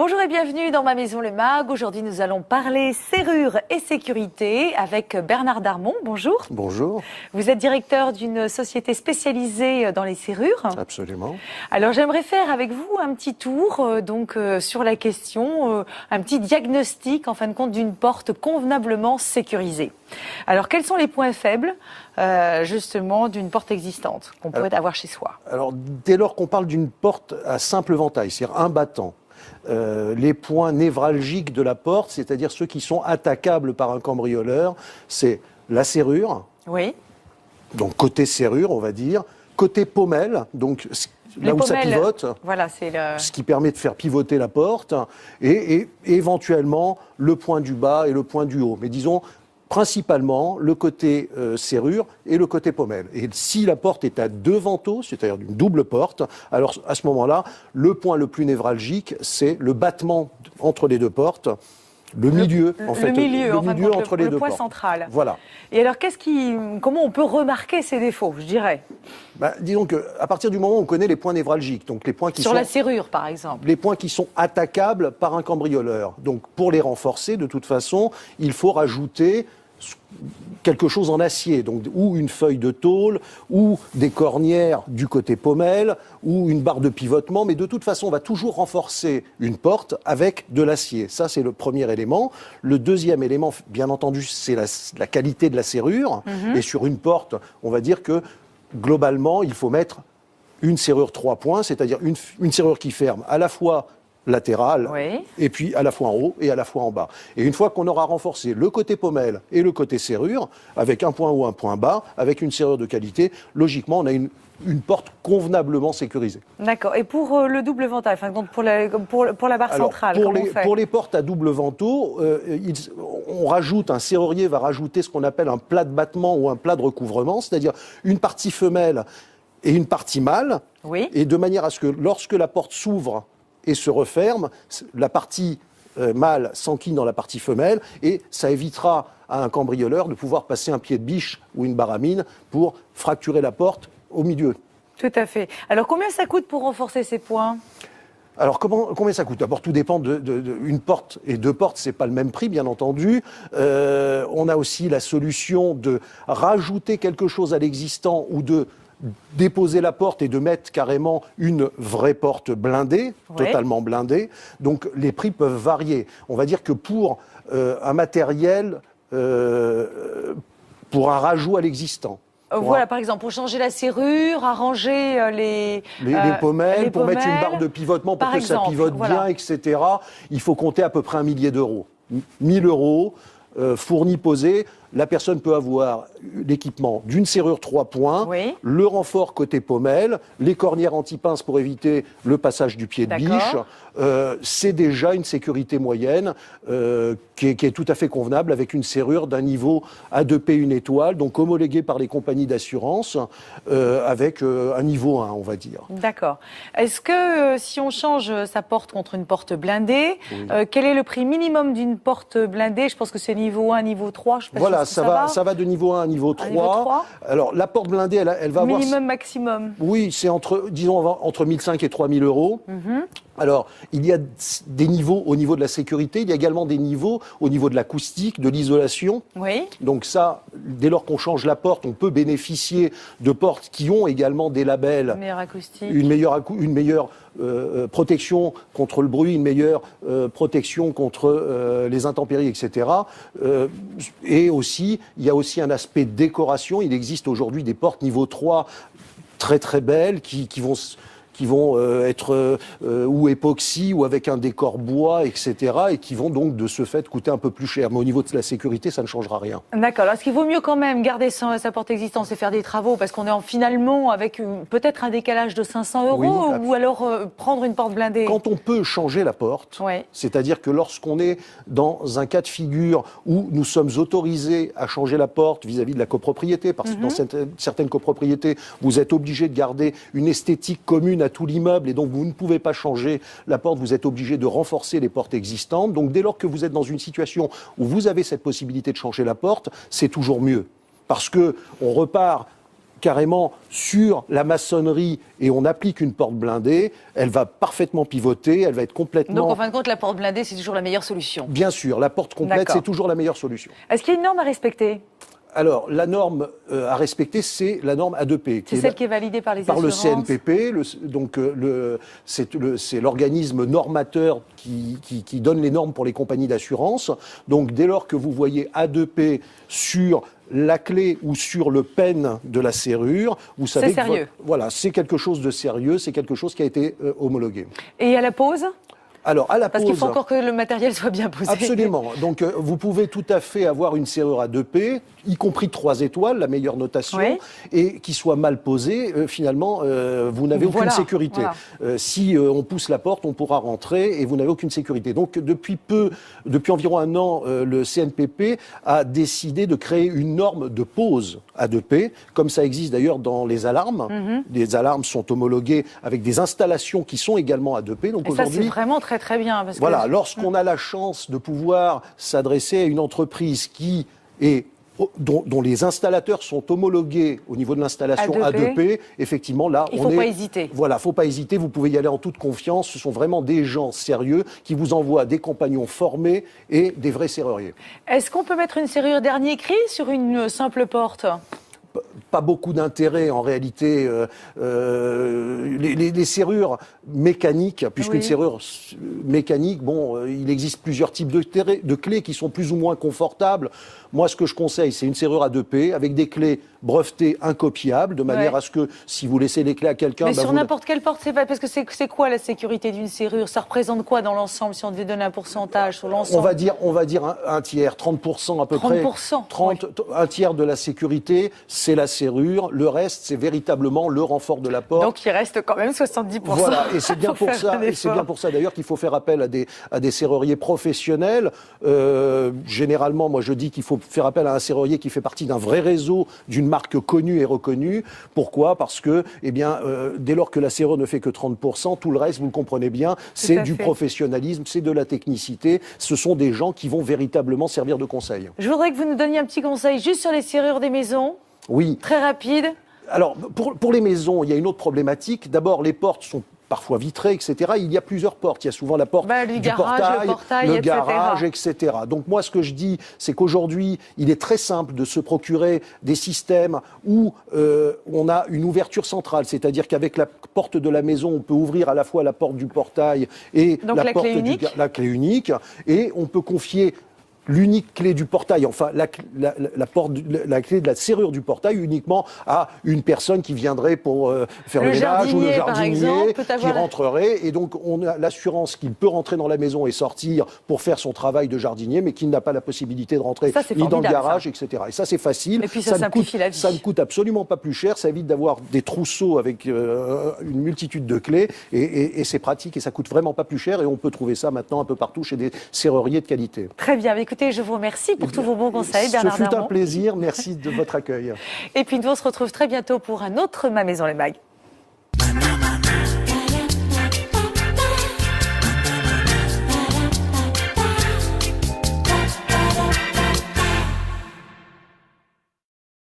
Bonjour et bienvenue dans Ma Maison le Mag. Aujourd'hui, nous allons parler serrure et sécurité avec Bernard Darmon. Bonjour. Bonjour. Vous êtes directeur d'une société spécialisée dans les serrures. Absolument. Alors, j'aimerais faire avec vous un petit tour sur la question, un petit diagnostic en fin de compte d'une porte convenablement sécurisée. Alors, quels sont les points faibles justement d'une porte existante qu'on pourrait avoir chez soi? Alors, dès lors qu'on parle d'une porte à simple ventail, c'est-à-dire un battant, les points névralgiques de la porte, c'est-à-dire ceux qui sont attaquables par un cambrioleur, c'est la serrure, oui. Donc côté serrure, on va dire, côté pommelle, donc là où ça pivote, voilà, c'est ce qui permet de faire pivoter la porte, et éventuellement le point du bas et le point du haut. Mais disons, principalement le côté serrure et le côté pommelle. Et si la porte est à deux vantaux, c'est-à-dire une double porte, alors à ce moment-là, le point le plus névralgique, c'est le battement entre les deux portes, le milieu entre les deux point portes. Central. Voilà. Et alors, comment on peut remarquer ces défauts, je dirais? Disons qu'à partir du moment où on connaît les points névralgiques, donc les points qui sur la serrure, par exemple. Les points qui sont attaquables par un cambrioleur. Donc, pour les renforcer, de toute façon, il faut rajouter quelque chose en acier, donc ou une feuille de tôle, ou des cornières du côté pommelle, ou une barre de pivotement, mais de toute façon, on va toujours renforcer une porte avec de l'acier. Ça, c'est le premier élément. Le deuxième élément, bien entendu, c'est la qualité de la serrure. Et sur une porte, on va dire que, globalement, il faut mettre une serrure 3 points, c'est-à-dire une serrure qui ferme à la fois latérale, oui. Et puis à la fois en haut et à la fois en bas. Et une fois qu'on aura renforcé le côté pommelle et le côté serrure, avec un point haut, un point bas, avec une serrure de qualité, logiquement, on a une porte convenablement sécurisée. D'accord. Et pour le double ventail, enfin, pour la barre centrale, comment on fait ? Pour les portes à double vantaux, un serrurier va rajouter ce qu'on appelle un plat de battement ou un plat de recouvrement, c'est-à-dire une partie femelle et une partie mâle, oui. Et de manière à ce que lorsque la porte s'ouvre et se referme, la partie mâle s'enquille dans la partie femelle, et ça évitera à un cambrioleur de pouvoir passer un pied de biche ou une baramine pour fracturer la porte au milieu. Tout à fait. Alors, combien ça coûte pour renforcer ces points ? Alors, combien ça coûte ? D'abord, tout dépend une porte et deux portes, c'est pas le même prix, bien entendu. On a aussi la solution de rajouter quelque chose à l'existant ou de déposer la porte et de mettre carrément une vraie porte blindée, totalement blindée. Donc, les prix peuvent varier. On va dire que pour un matériel, pour un rajout à l'existant. Voilà, par exemple, pour changer la serrure, arranger les pommelles, pour mettre une barre de pivotement pour que ça pivote bien, etc. Il faut compter à peu près 1 millier d'euros. 1 000 euros, fournis, posés. La personne peut avoir l'équipement d'une serrure 3 points, le renfort côté pommelle, les cornières anti-pince pour éviter le passage du pied de biche. C'est déjà une sécurité moyenne qui est tout à fait convenable avec une serrure d'un niveau A2P 1 étoile, donc homologuée par les compagnies d'assurance avec un niveau 1, on va dire. D'accord. Est-ce que si on change sa porte contre une porte blindée, quel est le prix minimum d'une porte blindée? Je pense que c'est niveau 1, niveau 3. Je sais pas. Voilà, ça va de niveau 1 à niveau 3. Alors, la porte blindée, elle va avoir... Minimum, maximum. Oui, c'est entre 1 500 et 3 000 euros. Alors, il y a des niveaux au niveau de la sécurité, il y a également des niveaux au niveau de l'acoustique, de l'isolation. Oui. Donc ça, dès lors qu'on change la porte, on peut bénéficier de portes qui ont également des labels. Une meilleure acoustique. Une meilleure protection contre le bruit, une meilleure protection contre les intempéries, etc. Et aussi, il y a aussi un aspect décoration. Il existe aujourd'hui des portes niveau 3 très très belles qui vont être ou époxy ou avec un décor bois, etc. et qui vont donc de ce fait coûter un peu plus cher. Mais au niveau de la sécurité, ça ne changera rien. D'accord. Alors, est-ce qu'il vaut mieux quand même garder sa porte existante et faire des travaux parce qu'on est finalement avec peut-être un décalage de 500 euros ou alors prendre une porte blindée? Quand on peut changer la porte, c'est-à-dire que lorsqu'on est dans un cas de figure où nous sommes autorisés à changer la porte vis-à-vis de la copropriété, parce que dans certaines copropriétés, vous êtes obligé de garder une esthétique commune à tout l'immeuble et donc vous ne pouvez pas changer la porte, vous êtes obligé de renforcer les portes existantes. Donc dès lors que vous êtes dans une situation où vous avez cette possibilité de changer la porte, c'est toujours mieux. Parce que on repart carrément sur la maçonnerie et on applique une porte blindée, elle va parfaitement pivoter, elle va être complètement... Donc en fin de compte, la porte blindée, c'est toujours la meilleure solution. Bien sûr, la porte complète, c'est toujours la meilleure solution. Est-ce qu'il y a une norme à respecter ? Alors, la norme à respecter, c'est la norme A2P. C'est celle qui est validée par les assurances. Par le CNPP, c'est l'organisme normateur qui donne les normes pour les compagnies d'assurance. Donc, dès lors que vous voyez A2P sur la clé ou sur le pen de la serrure, vous savez que... C'est sérieux. Voilà, c'est quelque chose de sérieux, c'est quelque chose qui a été homologué. Et à la pause ? Alors, à la Parce pause, qu'il faut encore que le matériel soit bien posé. Absolument. Donc, vous pouvez tout à fait avoir une serrure à 2P, y compris 3 étoiles, la meilleure notation, oui. Et qui soit mal posée, finalement, vous n'avez aucune sécurité. Voilà. Si on pousse la porte, on pourra rentrer et vous n'avez aucune sécurité. Donc, depuis environ 1 an, le CNPP a décidé de créer une norme de pause à 2P, comme ça existe d'ailleurs dans les alarmes. Les alarmes sont homologuées avec des installations qui sont également à 2P. Donc, aujourd'hui, ça, c'est vraiment très bien. Parce voilà, lorsqu'on a la chance de pouvoir s'adresser à une entreprise dont les installateurs sont homologués au niveau de l'installation A2P, effectivement, là, il ne faut pas hésiter. Voilà, faut pas hésiter, vous pouvez y aller en toute confiance. Ce sont vraiment des gens sérieux qui vous envoient des compagnons formés et des vrais serruriers. Est-ce qu'on peut mettre une serrure dernier cri sur une simple porte ? Pas beaucoup d'intérêt en réalité. Les serrures mécaniques, puisqu'une serrure mécanique, il existe plusieurs types de clés qui sont plus ou moins confortables. Moi, ce que je conseille, c'est une serrure à 2P avec des clés brevetées incopiables, de manière à ce que si vous laissez les clés à quelqu'un... Mais sur n'importe quelle porte, c'est pas... Parce que c'est quoi la sécurité d'une serrure ? Ça représente quoi dans l'ensemble, si on devait donner un pourcentage sur l'ensemble ? On va dire un tiers, 30% à peu près. 30%. Un tiers de la sécurité, c'est la serrure. Le reste, c'est véritablement le renfort de la porte. Donc il reste quand même 70%. Voilà, et c'est bien pour ça. Et c'est bien pour ça d'ailleurs qu'il faut faire appel à des serruriers professionnels. Généralement, moi je dis qu'il faut faire appel à un serrurier qui fait partie d'un vrai réseau, d'une marque connue et reconnue. Pourquoi ? Parce que, dès lors que la serrure ne fait que 30%, tout le reste, vous le comprenez bien, c'est du professionnalisme, c'est de la technicité. Ce sont des gens qui vont véritablement servir de conseil. Je voudrais que vous nous donniez un petit conseil juste sur les serrures des maisons. Oui. Très rapide. Alors, pour les maisons, il y a une autre problématique. D'abord, les portes sont parfois vitrées, etc. Il y a plusieurs portes. Il y a souvent la porte du portail, le garage, etc. Donc moi, ce que je dis, c'est qu'aujourd'hui, il est très simple de se procurer des systèmes où on a une ouverture centrale. C'est-à-dire qu'avec la porte de la maison, on peut ouvrir à la fois la porte du portail et la clé unique. Et on peut confier l'unique clé du portail, enfin la clé de la serrure du portail uniquement à une personne qui viendrait pour faire le ménage ou le jardinier qui rentrerait. Et donc on a l'assurance qu'il peut rentrer dans la maison et sortir pour faire son travail de jardinier, mais qu'il n'a pas la possibilité de rentrer ni dans le garage, etc. Et ça c'est facile. Et puis ça simplifie la vie. Ça ne coûte absolument pas plus cher. Ça évite d'avoir des trousseaux avec une multitude de clés et c'est pratique et ça coûte vraiment pas plus cher. Et on peut trouver ça maintenant un peu partout chez des serruriers de qualité. Très bien. Écoutez, je vous remercie pour tous vos bons conseils, Bernard Darmon. Ce fut un plaisir, merci de votre accueil. Et puis nous, on se retrouve très bientôt pour un autre Ma Maison les Mags.